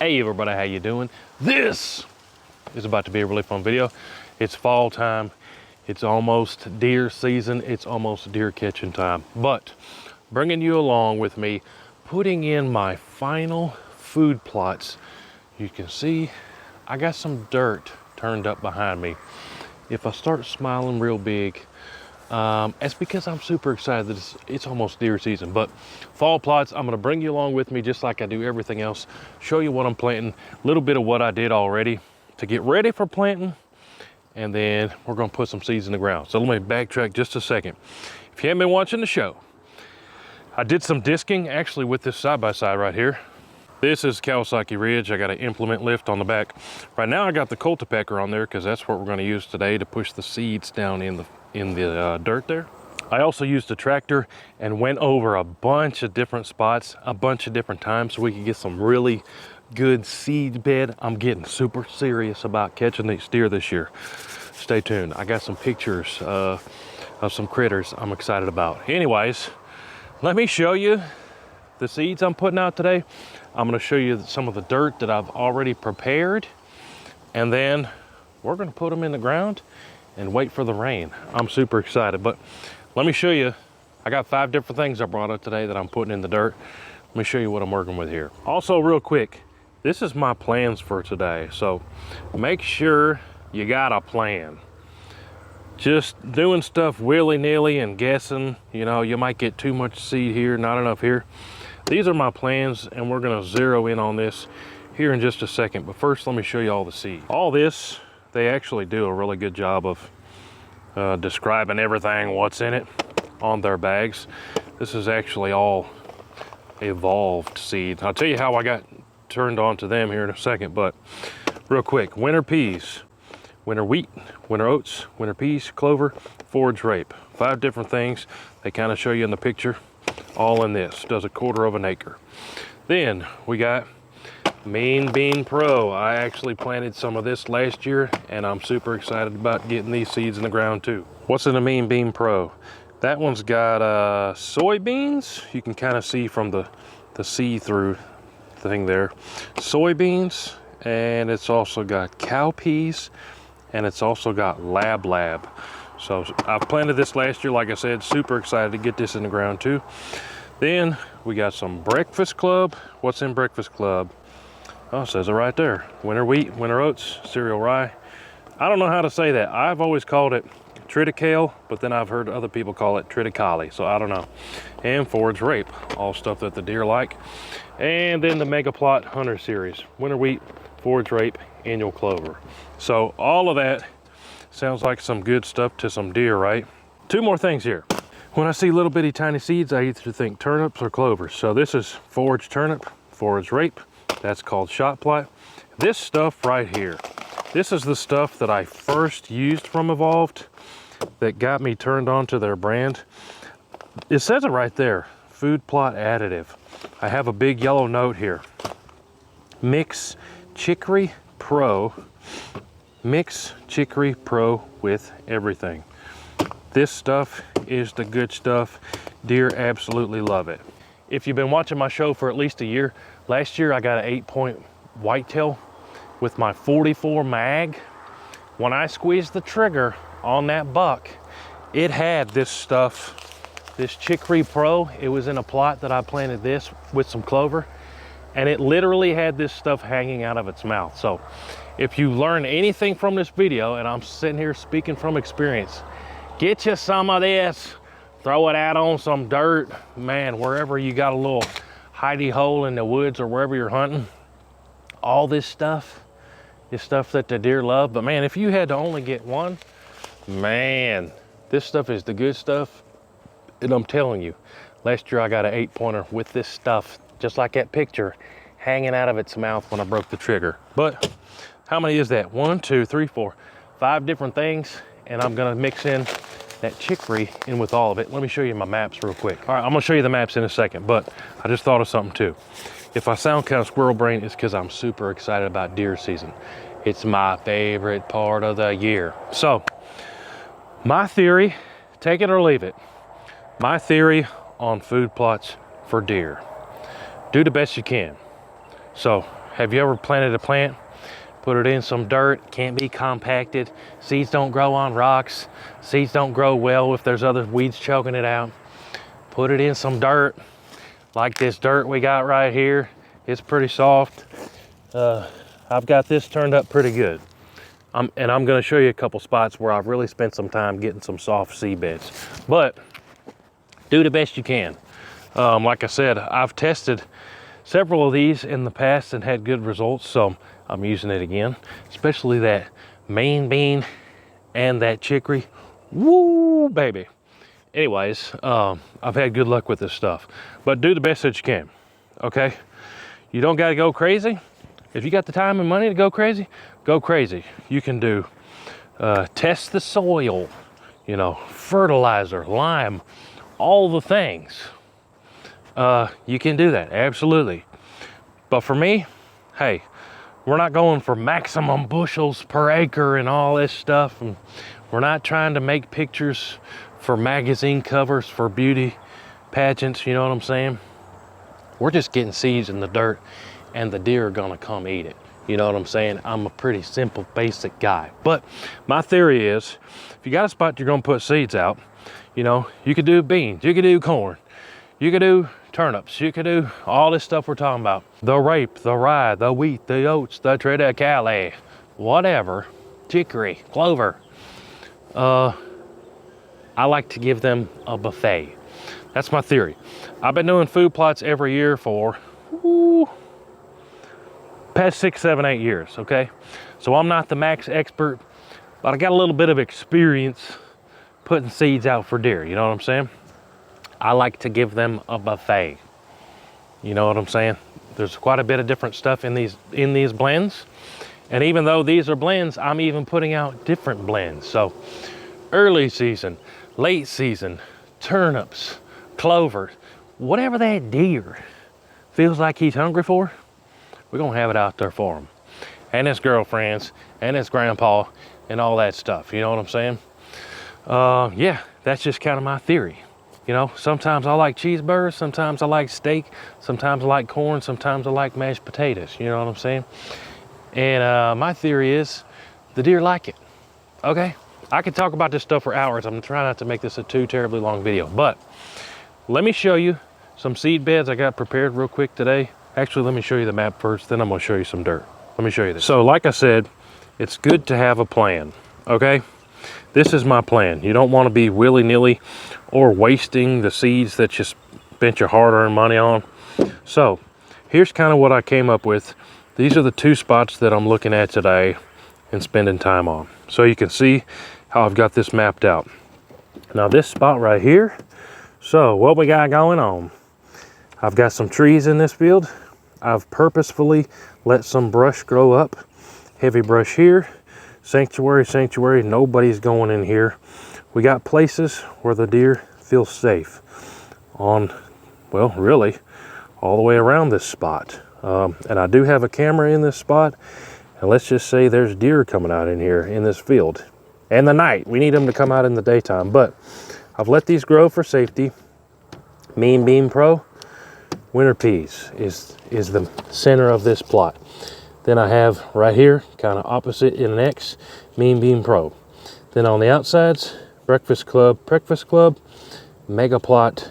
Hey everybody, how you doing? This is about to be a really fun video. It's fall time. It's almost deer season. It's almost deer catching time. But bringing you along with me, putting in my final food plots. You can see I got some dirt turned up behind me. If I start smiling real big, it's because I'm super excited that it's almost deer season. But fall plots, I'm gonna bring you along with me just like I do everything else, show you what I'm planting, a little bit of what I did already to get ready for planting, and then we're gonna put some seeds in the ground. So let me backtrack just a second. If you haven't been watching the show, I did some disking actually with this side-by-side right here. This is Kawasaki Ridge. I got an implement lift on the back. Right now I got the cultipacker on there because that's what we're gonna use today to push the seeds down in the dirt there. I also used a tractor and went over a bunch of different spots, a bunch of different times so we could get some really good seed bed. I'm getting super serious about catching these deer this year. Stay tuned. I got some pictures of some critters I'm excited about. Anyways, let me show you the seeds I'm putting out today. I'm gonna show you some of the dirt that I've already prepared, and then we're gonna put them in the ground and wait for the rain. I'm super excited, but let me show you. I got 5 different things I brought up today that I'm putting in the dirt. Let me show you what I'm working with here. Also, real quick, this is my plans for today. So make sure you got a plan. Just doing stuff willy-nilly and guessing, you know, you might get too much seed here, not enough here. These are my plans, and we're gonna zero in on this here in just a second. But first, let me show you all the seed. All this, they actually do a really good job of describing everything, what's in it on their bags. This is actually all evolved seed. I'll tell you how I got turned on to them here in a second, but real quick, winter peas, winter wheat, winter oats, winter peas, clover, forage rape. 5 different things. They kind of show you in the picture, all in this. Does a 1/4 of an acre. Then we got Mean Bean Pro. I actually planted some of this last year, and I'm super excited about getting these seeds in the ground too. What's in a Mean Bean Pro? That one's got soybeans. You can kind of see from the see-through thing there. Soybeans, and it's also got cowpeas, and it's also got lab. So I've planted this last year, like I said, super excited to get this in the ground too. Then we got some Breakfast Club. What's in Breakfast Club? Oh, it says it right there. Winter wheat, winter oats, cereal rye. I don't know how to say that. I've always called it triticale, but then I've heard other people call it triticale, so I don't know. And forage rape, all stuff that the deer like. And then the Mega Plot Hunter Series, winter wheat, forage rape, annual clover. So all of that sounds like some good stuff to some deer, right? 2 more things here. When I see little bitty tiny seeds, I either think turnips or clovers. So this is forage turnip, forage rape. That's called shot plot. This stuff right here, this is the stuff that I first used from Evolved that got me turned on to their brand. It says it right there, food plot additive. I have a big yellow note here. Mix Chicory Pro, mix Chicory Pro with everything. This stuff is the good stuff. Deer absolutely love it. If you've been watching my show for at least a year, last year I got an 8-point whitetail with my 44 mag. When I squeezed the trigger on that buck, it had this stuff, this Chicory Pro. It was in a plot that I planted this with some clover, and it literally had this stuff hanging out of its mouth. So if you learn anything from this video, and I'm sitting here speaking from experience, get you some of this, throw it out on some dirt, man, wherever you got a little hidey hole in the woods or wherever you're hunting. All this stuff is stuff that the deer love. But man, if you had to only get one, man, this stuff is the good stuff. And I'm telling you, last year I got an 8-pointer with this stuff, just like that picture, hanging out of its mouth when I broke the trigger. But how many is that? 1, 2, 3, 4, 5 different things. And I'm gonna mix in that chicory in with all of it. Let me show you my maps real quick. All right, I'm gonna show you the maps in a second, but I just thought of something too. If I sound kind of squirrel brain, it's because I'm super excited about deer season. It's my favorite part of the year. So, my theory, take it or leave it, my theory on food plots for deer. Do the best you can. So Have you ever planted a plant, put it in some dirt, can't be compacted, seeds don't grow on rocks, seeds don't grow well if there's other weeds choking it out. Put it in some dirt, like this dirt we got right here. It's pretty soft. I've got this turned up pretty good. And I'm gonna show you a couple spots where I've really spent some time getting some soft seed beds. But do the best you can. Like I said, I've tested several of these in the past and had good results, so I'm using it again, especially that main bean and that chicory. Woo, baby. Anyways, I've had good luck with this stuff, but do the best that you can, okay? You don't gotta go crazy. If you got the time and money to go crazy, go crazy. You can do, test the soil, you know, fertilizer, lime, all the things. You can do that, absolutely. But for me, hey, we're not going for maximum bushels per acre and all this stuff. And we're not trying to make pictures for magazine covers, for beauty pageants, you know what I'm saying? We're just getting seeds in the dirt and the deer are gonna come eat it. You know what I'm saying? I'm a pretty simple, basic guy. But my theory is, if you got a spot you're gonna put seeds out, you know, you could do beans, you could do corn, you could do turnips, you could do all this stuff we're talking about. The rape, the rye, the wheat, the oats, the triticale, whatever, chicory, clover. I like to give them a buffet. That's my theory. I've been doing food plots every year for past 6, 7, 8 years, okay? So I'm not the max expert, but I got a little bit of experience putting seeds out for deer, you know what I'm saying? I like to give them a buffet. You know what I'm saying? There's quite a bit of different stuff in these blends. And even though these are blends, I'm even putting out different blends. So early season, late season, turnips, clover, whatever that deer feels like he's hungry for, we're gonna have it out there for him. And his girlfriends, and his grandpa, and all that stuff, you know what I'm saying? Yeah, that's just kind of my theory. You know, sometimes I like cheeseburgers, sometimes I like steak, sometimes I like corn, sometimes I like mashed potatoes, you know what I'm saying? And my theory is, the deer like it, okay? I could talk about this stuff for hours. I'm trying not to make this a too terribly long video, but let me show you some seed beds I got prepared real quick today. Actually, let me show you the map first, then I'm gonna show you some dirt. Let me show you this. So like I said, it's good to have a plan, okay? This is my plan. You don't wanna be willy-nilly or wasting the seeds that you spent your hard-earned money on. So here's kind of what I came up with. These are the 2 spots that I'm looking at today and spending time on. So you can see how I've got this mapped out. Now this spot right here, so what we got going on? I've got some trees in this field. I've purposefully let some brush grow up. Heavy brush here, sanctuary, sanctuary, nobody's going in here. We got places where the deer feel safe on, well, really all the way around this spot. And I do have a camera in this spot, and let's just say there's deer coming out in here in this field. And the night, we need them to come out in the daytime, but I've let these grow for safety. Mean Bean Pro, winter peas is the center of this plot. Then I have right here, kind of opposite in an X, Mean Bean Pro. Then on the outsides, Breakfast Club, Mega Plot,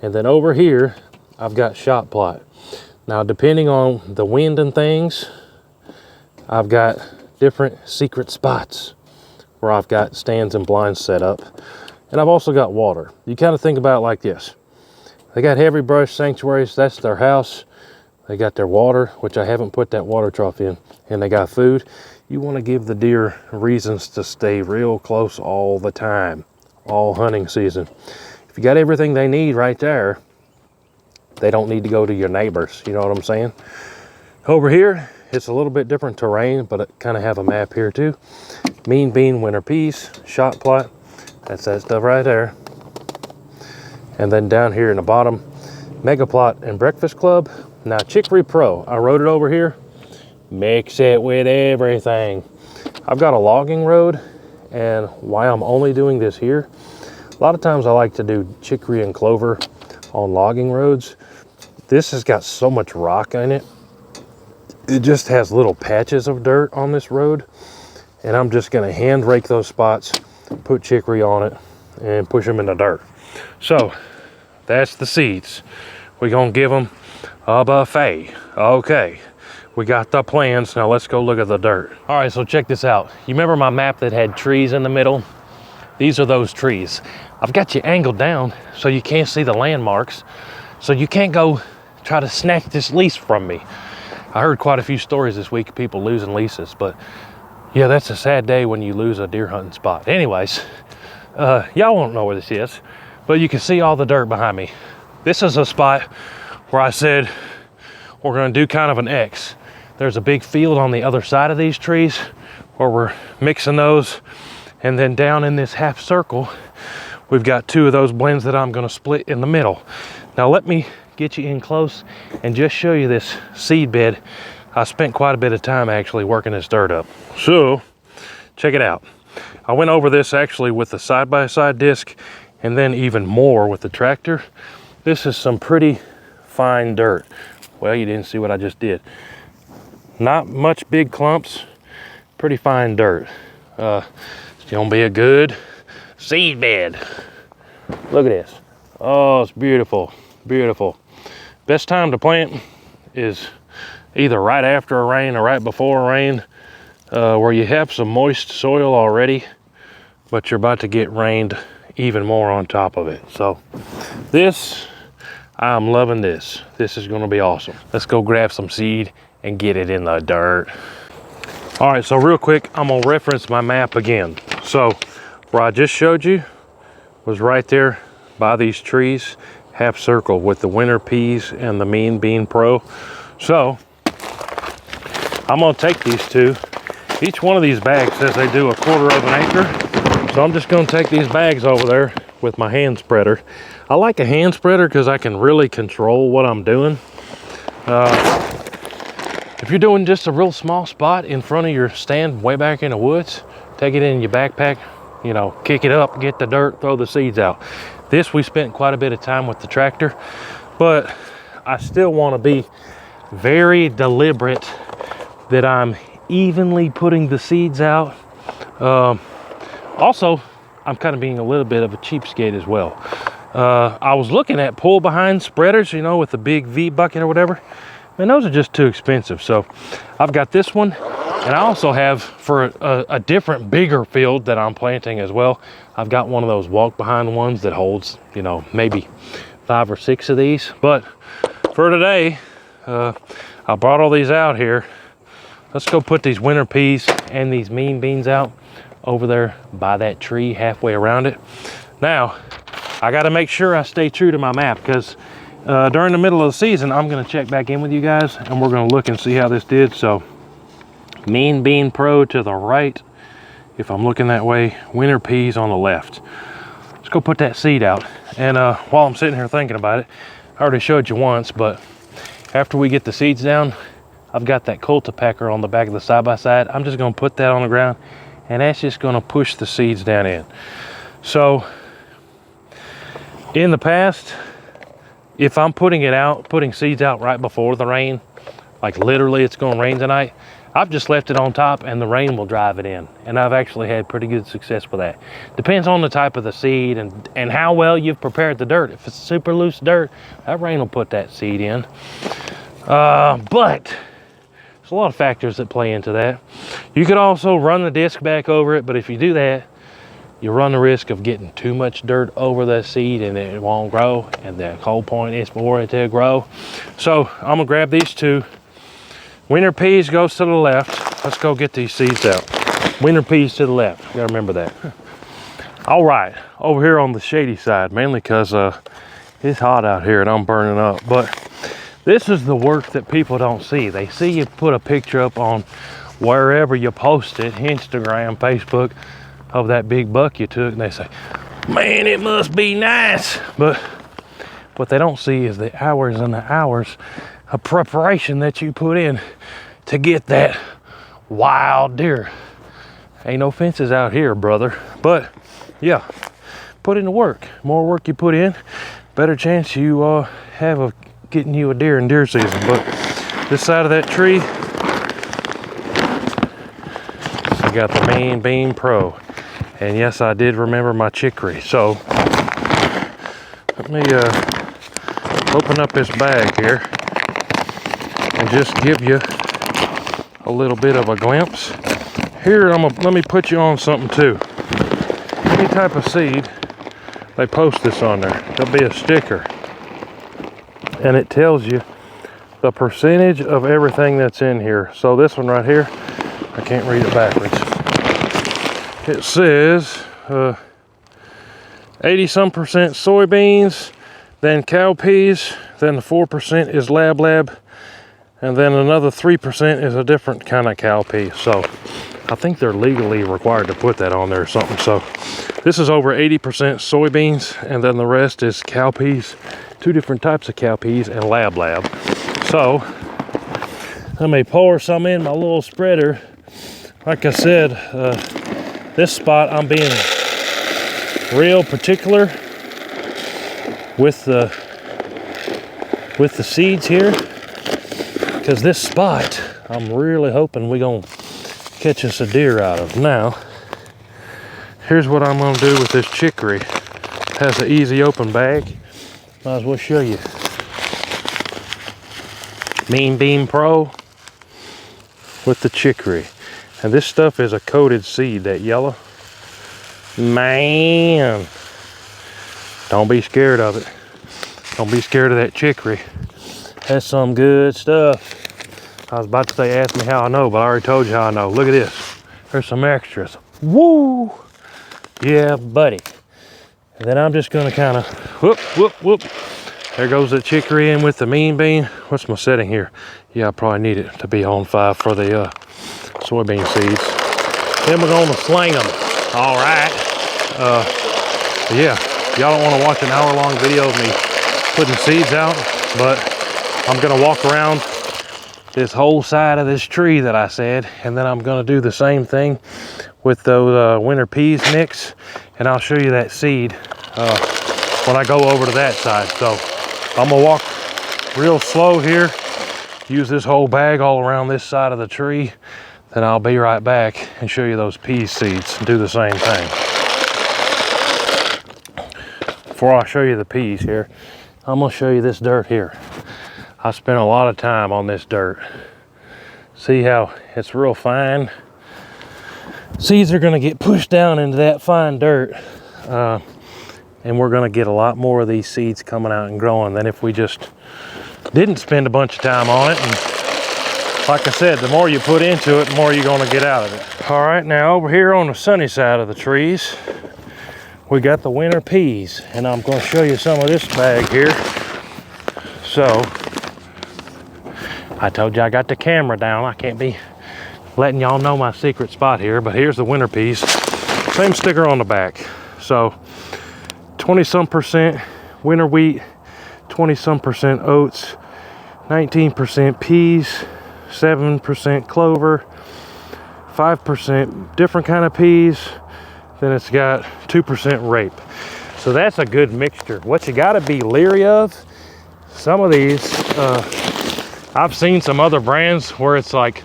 and then over here, I've got Shot Plot. Now, depending on the wind and things, I've got different secret spots where I've got stands and blinds set up. And I've also got water. You kind of think about it like this. They got heavy brush sanctuaries, that's their house. They got their water, which I haven't put that water trough in, and they got food. You want to give the deer reasons to stay real close all the time, all hunting season. If you got everything they need right there, they don't need to go to your neighbors, you know what I'm saying? Over here, it's a little bit different terrain, but I kind of have a map here too. Mean Bean, winter peas, Shot Plot, that's that stuff right there. And then down here in the bottom, Mega Plot and Breakfast Club. Now Chicory Pro, I wrote it over here. Mix it with everything. I've got a logging road, and why I'm only doing this here, a lot of times I like to do chicory and clover on logging roads. This has got so much rock in it it just has little patches of dirt on this road, and I'm just gonna hand rake those spots, put chicory on it, and push them in the dirt. So that's the seeds. We're gonna give them a buffet. Okay, we got the plans. Now let's go look at the dirt. All right, so check this out. You remember my map that had trees in the middle? These are those trees. I've got you angled down so you can't see the landmarks, so you can't go try to snatch this lease from me. I heard quite a few stories this week of people losing leases, but yeah, that's a sad day when you lose a deer hunting spot. Anyways, y'all won't know where this is, but you can see all the dirt behind me. This is a spot where I said we're gonna do kind of an X. There's a big field on the other side of these trees where we're mixing those, and then down in this half circle, we've got 2 of those blends that I'm gonna split in the middle. Now let me get you in close and just show you this seed bed. I spent quite a bit of time actually working this dirt up. So check it out. I went over this actually with the side-by-side disc, and then even more with the tractor. This is some pretty fine dirt. Well, you didn't see what I just did. Not much big clumps, pretty fine dirt. It's gonna be a good seed bed. Look at this. Oh, it's beautiful, beautiful. Best time to plant is either right after a rain or right before a rain, where you have some moist soil already, but you're about to get rained even more on top of it. So this, I'm loving this. This is gonna be awesome. Let's go grab some seed and get it in the dirt. All right, so real quick, I'm gonna reference my map again. So where I just showed you was right there by these trees, half circle with the winter peas and the Mean Bean Pro. So I'm gonna take these 2. Each one of these bags says they do 1/4 of an acre. So I'm just gonna take these bags over there with my hand spreader. I like a hand spreader because I can really control what I'm doing. If you're doing just a real small spot in front of your stand way back in the woods, take it in your backpack, you know, kick it up, get the dirt, throw the seeds out. This, we spent quite a bit of time with the tractor, but I still want to be very deliberate that I'm evenly putting the seeds out. Also, I'm kind of being a little bit of a cheapskate as well. I was looking at pull behind spreaders, you know, with the big V bucket or whatever. Man, those are just too expensive. So I've got this one, and I also have, for a different bigger field that I'm planting as well, I've got one of those walk behind ones that holds, you know, maybe 5 or 6 of these. But for today, I brought all these out here. Let's go put these winter peas and these mean beans out over there by that tree halfway around it. Now, I got to make sure I stay true to my map, because during the middle of the season, I'm going to check back in with you guys, and we're going to look and see how this did. So Mean Bean Pro to the right, if I'm looking that way, winter peas on the left. Let's go put that seed out. And while I'm sitting here thinking about it, I already showed you once, but after we get the seeds down, I've got that cultipacker on the back of the side-by-side. I'm just going to put that on the ground, and that's just going to push the seeds down in. So in the past, if I'm putting seeds out right before the rain, like literally it's going to rain tonight, I've just left it on top and the rain will drive it in. And I've actually had pretty good success with that. Depends on the type of the seed and how well you've prepared the dirt. If it's super loose dirt, that rain will put that seed in. But there's a lot of factors that play into that. You could also run the disc back over it, but if you do that, you run the risk of getting too much dirt over the seed and it won't grow, and the whole point is for it to grow. So I'm gonna grab these 2. Winter peas goes to the left. Let's go get these seeds out. Winter peas to the left, you gotta remember that. All right, over here on the shady side, mainly because it's hot out here and I'm burning up, but this is the work that people don't see. They see you put a picture up on wherever you post it, Instagram, Facebook, of that big buck you took, and they say, man, it must be nice. But what they don't see is the hours and the hours of preparation that you put in to get that wild deer. Ain't no fences out here, brother. But yeah, put in the work. More work you put in, better chance you have of getting you a deer in deer season. But this side of that tree, got the Mean Bean Pro. And yes, I did remember my chicory. So let me open up this bag here and just give you a little bit of a glimpse. Here, let me put you on something too. Any type of seed, they post this on there. There'll be a sticker. And it tells you the percentage of everything that's in here. So this one right here, I can't read it backwards. It says 80-some% soybeans, then cowpeas, then the 4% is lab, and then another 3% is a different kind of cowpea. So I think they're legally required to put that on there or something. So this is over 80% soybeans, and then the rest is cowpeas, 2 different types of cowpeas, and lab. So let me pour some in my little spreader. Like I said, this spot I'm being real particular with the seeds here, because this spot I'm really hoping we're gonna catch us a deer out of. Now, here's what I'm gonna do with this chicory. It has an easy open bag. Might as well show you. Mean Bean Pro with the chicory. And this stuff is a coated seed, that yellow. Man, don't be scared of it. Don't be scared of that chicory. That's some good stuff. I was about to say, ask me how I know, but I already told you how I know. Look at this. There's some extras. Woo! Yeah, buddy. And then I'm just gonna kind of whoop. There goes the chicory in with the Mean Bean. What's my setting here? Yeah, I probably need it to be on 5 for the soybean seeds. Then we're gonna sling them. All right. Yeah, y'all don't want to watch an hour-long video of me putting seeds out, but I'm gonna walk around this whole side of this tree that I said, and then I'm gonna do the same thing with those winter peas mix, and I'll show you that seed when I go over to that side. So I'm gonna walk real slow here, use this whole bag all around this side of the tree, then I'll be right back and show you those pea seeds and do the same thing. Before I show you the peas here, I'm gonna show you this dirt here. I spent a lot of time on this dirt. See how it's real fine? Seeds are gonna get pushed down into that fine dirt, and we're gonna get a lot more of these seeds coming out and growing than if we just didn't spend a bunch of time on it. And like I said, the more you put into it, the more you're gonna get out of it. All right, now over here on the sunny side of the trees, we got the winter peas, and I'm gonna show you some of this bag here. So, I told you I got the camera down. I can't be letting y'all know my secret spot here, but here's the winter peas. Same sticker on the back. So, 20-some% winter wheat, 20-some% oats, 19% peas, 7% clover, 5% different kind of peas, then it's got 2% rape. So that's a good mixture. What you gotta be leery of, some of these, I've seen some other brands where it's like,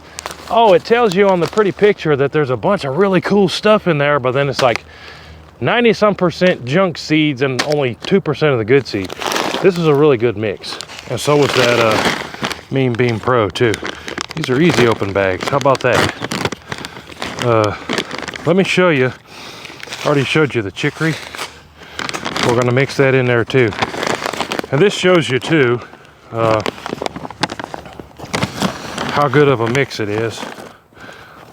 oh, it tells you on the pretty picture that there's a bunch of really cool stuff in there, but then it's like 90-some% junk seeds and only 2% of the good seed. This is a really good mix. And so was that Mean Bean Pro too. These are easy open bags. How about that? Let me show you. I already showed you the chicory. We're gonna mix that in there too. And this shows you too how good of a mix it is.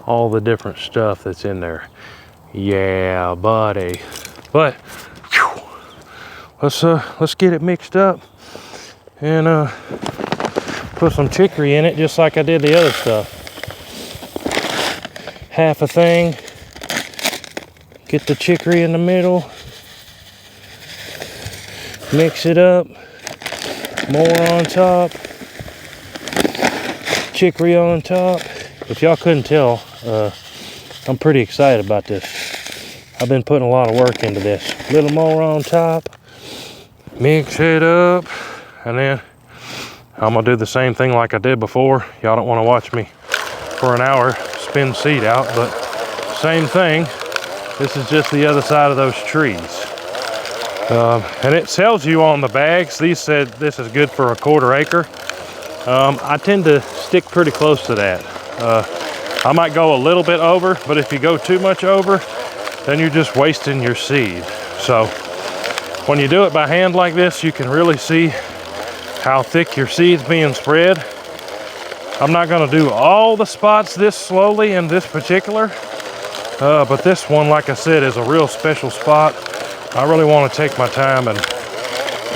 All the different stuff that's in there. Yeah, buddy. But whew, let's get it mixed up and put some chicory in it just like I did the other stuff. Half a thing. Get the chicory in the middle. Mix it up. More on top. Chicory on top. If y'all couldn't tell, I'm pretty excited about this. I've been putting a lot of work into this. A little more on top. Mix it up. And then I'm gonna do the same thing like I did before. Y'all don't wanna watch me for an hour spin seed out, but same thing. This is just the other side of those trees. And it tells you on the bags, these said this is good for a 1/4 acre. I tend to stick pretty close to that. I might go a little bit over, but if you go too much over, then you're just wasting your seed. So when you do it by hand like this, you can really see how thick your seed's being spread. I'm not gonna do all the spots this slowly in this particular, but this one, like I said, is a real special spot. I really want to take my time and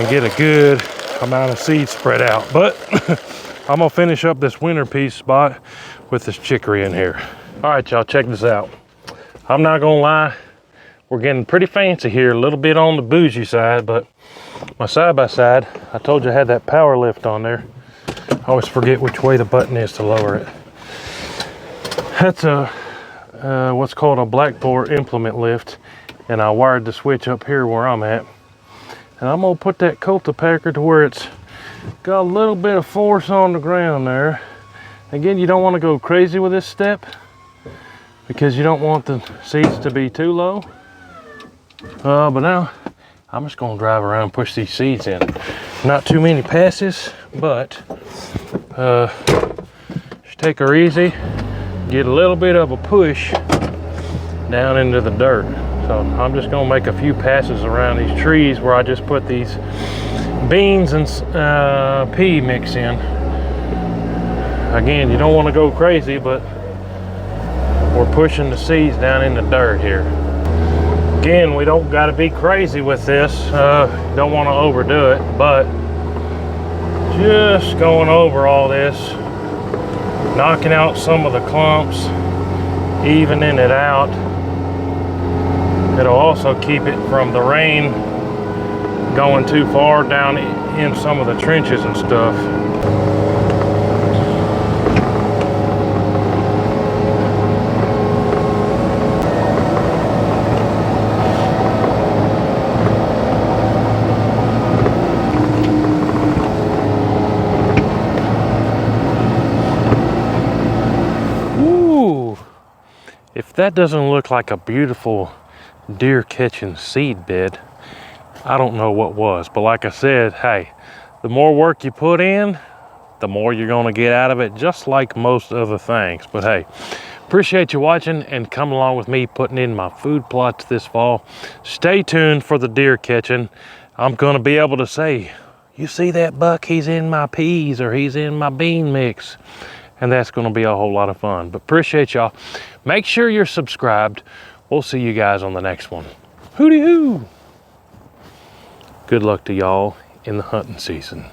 get a good amount of seed spread out. But I'm gonna finish up this winter piece spot with this chicory in here. All right, y'all, check this out. I'm not gonna lie, we're getting pretty fancy here, a little bit on the bougie side, but my side-by-side, I told you I had that power lift on there. I always forget which way the button is to lower it. That's a what's called a black bore implement lift, and I wired the switch up here where I'm at. And I'm gonna put that cultipacker to where it's got a little bit of force on the ground there. Again, you don't want to go crazy with this step because you don't want the seeds to be too low. But now I'm just gonna drive around and push these seeds in. Not too many passes, but just take her easy, get a little bit of a push down into the dirt. So I'm just gonna make a few passes around these trees where I just put these beans and pea mix in. Again, you don't want to go crazy, but we're pushing the seeds down in the dirt here. Again, we don't got to be crazy with this. Don't want to overdo it, but just going over all this, knocking out some of the clumps, evening it out. It'll also keep it from the rain going too far down in some of the trenches and stuff. Ooh, if that doesn't look like a beautiful deer catching seed bed, I don't know what was. But like I said, hey, the more work you put in, the more you're going to get out of it, just like most other things. But hey, appreciate you watching and coming along with me putting in my food plots this fall. Stay tuned for the deer catching. I'm going to be able to say, you see that buck, he's in my peas or he's in my bean mix. And that's going to be a whole lot of fun. But appreciate y'all. Make sure you're subscribed. We'll see you guys on the next one. Hootie hoo! Good luck to y'all in the hunting season.